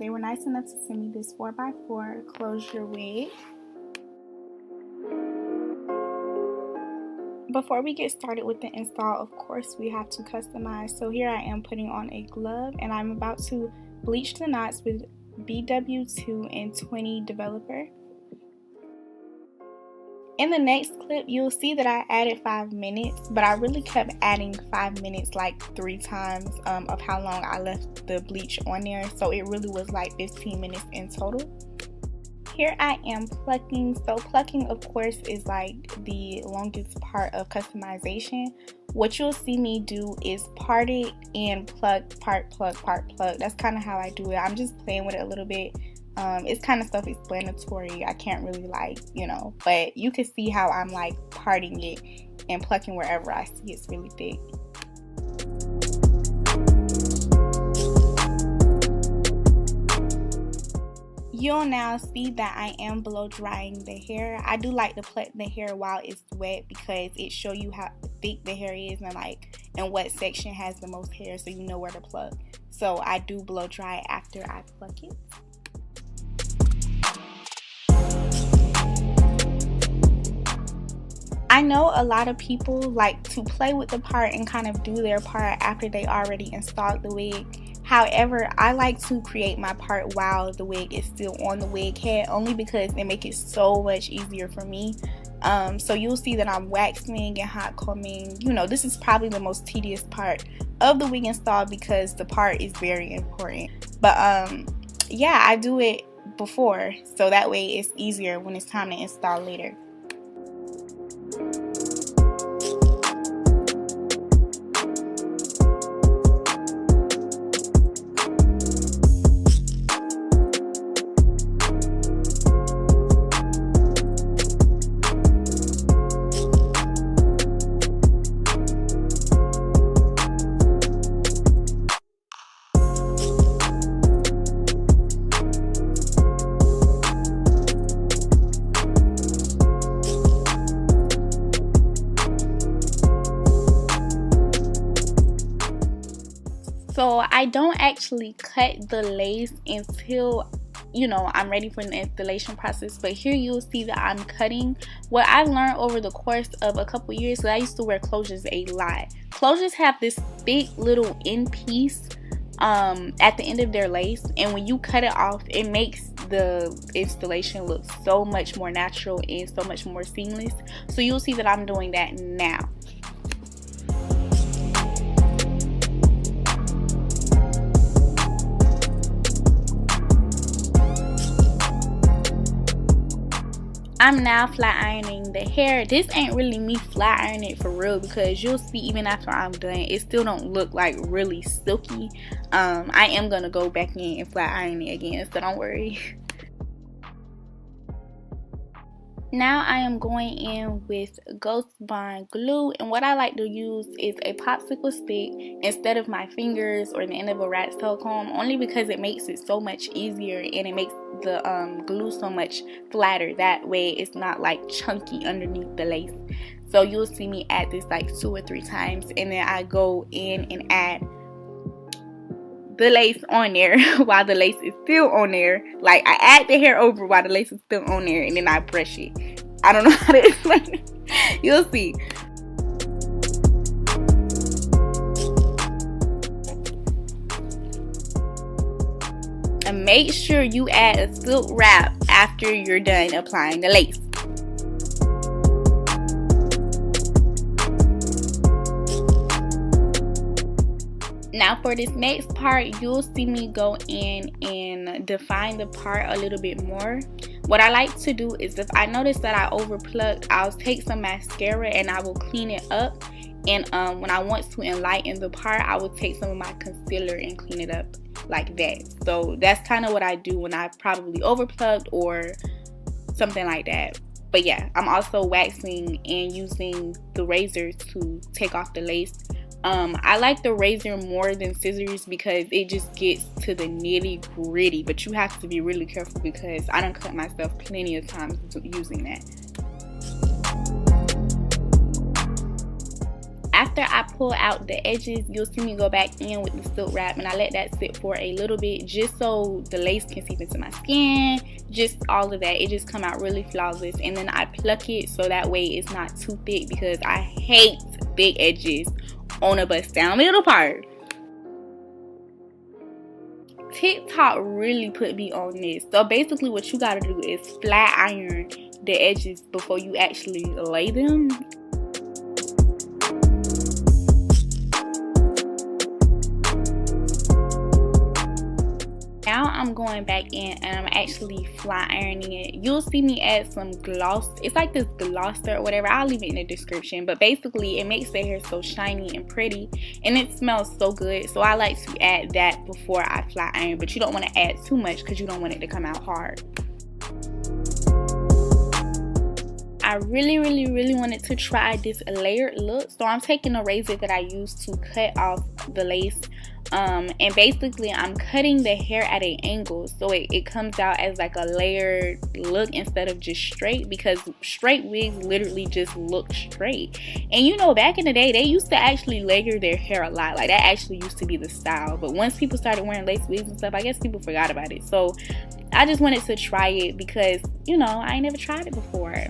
they were nice enough to send me this 4x4 closure wig. Before we get started with the install, of course, we have to customize. So here I am putting on a glove, and I'm about to bleach the knots with BW2 and 20 developer. In the next clip, you'll see that I added 5 minutes, but I really kept adding 5 minutes like 3 times of how long I left the bleach on there. So it really was like 15 minutes in total. Here I am plucking. So plucking, of course, is like the longest part of customization. What you'll see me do is part it and pluck, part, pluck, part, pluck. That's kind of how I do it. I'm just playing with it a little bit. It's kind of self-explanatory. I can't really but you can see how I'm like parting it and plucking wherever I see it's really thick. You'll now see that I am blow drying the hair. I do like to pluck the hair while it's wet because it shows you how thick the hair is and what section has the most hair, so you know where to pluck. So I do blow dry after I pluck it. I know a lot of people like to play with the part and kind of do their part after they already installed the wig. However, I like to create my part while the wig is still on the wig head, only because it makes it so much easier for me. So you'll see that I'm waxing and hot combing. This is probably the most tedious part of the wig install because the part is very important. But yeah, I do it before, so that way it's easier when it's time to install later. So I don't actually cut the lace until I'm ready for the installation process, but here you'll see that I'm cutting. What I learned over the course of a couple years, because I used to wear closures a lot. Closures have this thick little end piece at the end of their lace, and when you cut it off, it makes the installation look so much more natural and so much more seamless. So you'll see that I'm doing that now. I'm now flat ironing the hair. This ain't really me flat ironing it for real, because you'll see even after I'm done, it still don't look like really silky. I am gonna go back in and flat iron it again, so don't worry. Now I am going in with Ghost Bond glue, and what I like to use is a popsicle stick instead of my fingers or the end of a rat's tail comb, only because it makes it so much easier and it makes the glue so much flatter. That way it's not like chunky underneath the lace. So you'll see me add this like 2 or 3 times, and then I go in and add the lace on there while the lace is still on there. Like, I add the hair over while the lace is still on there, and then I brush it. I don't know how to explain it. You'll see. And make sure you add a silk wrap after you're done applying the lace. Now for this next part, you'll see me go in and define the part a little bit more. What I like to do is, if I notice that I overplucked, I'll take some mascara and I will clean it up. And when I want to enlighten the part, I will take some of my concealer and clean it up like that. So that's kind of what I do when I probably overplucked or something like that. But yeah, I'm also waxing and using the razor to take off the lace. I like the razor more than scissors because it just gets to the nitty gritty, but you have to be really careful because I done cut myself plenty of times using that. after I pull out the edges, you'll see me go back in with the silk wrap, and I let that sit for a little bit just so the lace can seep into my skin, just all of that. It just come out really flawless. And then I pluck it so that way it's not too thick, because I hate big edges on a bust down middle part. TikTok really put me on this. So basically what you gotta do is flat iron the edges before you actually lay them. Now I'm going back in and I'm actually flat ironing it. You'll see me add some gloss. It's like this glosser or whatever. I'll leave it in the description. But basically it makes the hair so shiny and pretty, and it smells so good. So I like to add that before I flat iron. But you don't want to add too much because you don't want it to come out hard. I really wanted to try this layered look. So I'm taking a razor that I used to cut off the lace. And basically I'm cutting the hair at an angle so it comes out as like a layered look instead of just straight, because straight wigs literally just look straight. And you know, back in the day they used to actually layer their hair a lot. Like that actually used to be the style. But once people started wearing lace wigs and stuff, I guess people forgot about it. So I just wanted to try it because, you know, I ain't never tried it before.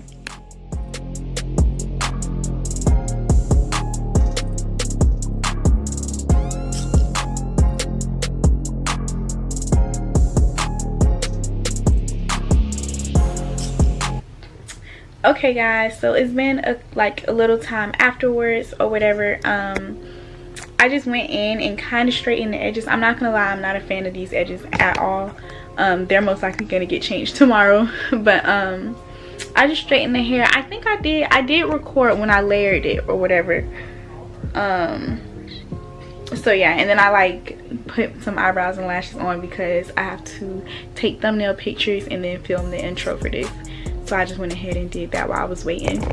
Okay guys, so it's been a little time afterwards or whatever. I just went in and kind of straightened the edges. I'm not gonna lie, I'm not a fan of these edges at all. They're most likely gonna get changed tomorrow. But I just straightened the hair. I think I did record when I layered it or whatever. So yeah, and then I like put some eyebrows and lashes on because I have to take thumbnail pictures and then film the intro for this. So I just went ahead and did that while I was waiting.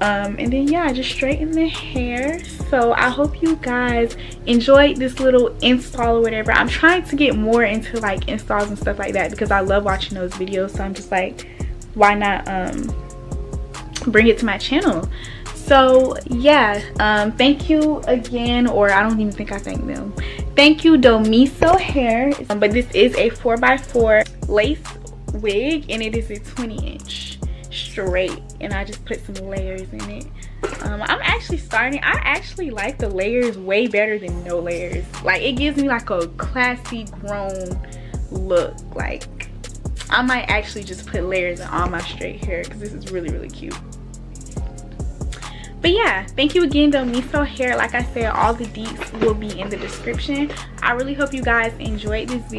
And then yeah, I just straightened the hair. So I hope you guys enjoyed this little install or whatever. I'm trying to get more into like installs and stuff like that because I love watching those videos. So I'm just like, why not bring it to my channel? So yeah, thank you again, or I don't even think I thanked them. Thank you Domiso hair. But this is a 4x4 lace wig, and it is a 20-inch straight, and I just put some layers in it. I'm actually I actually like the layers way better than no layers. Like it gives me like a classy grown look. Like I might actually just put layers in all my straight hair because this is really cute. But yeah, thank you again Domiso hair. Like I said, all the deets will be in the description. I really hope you guys enjoyed this video.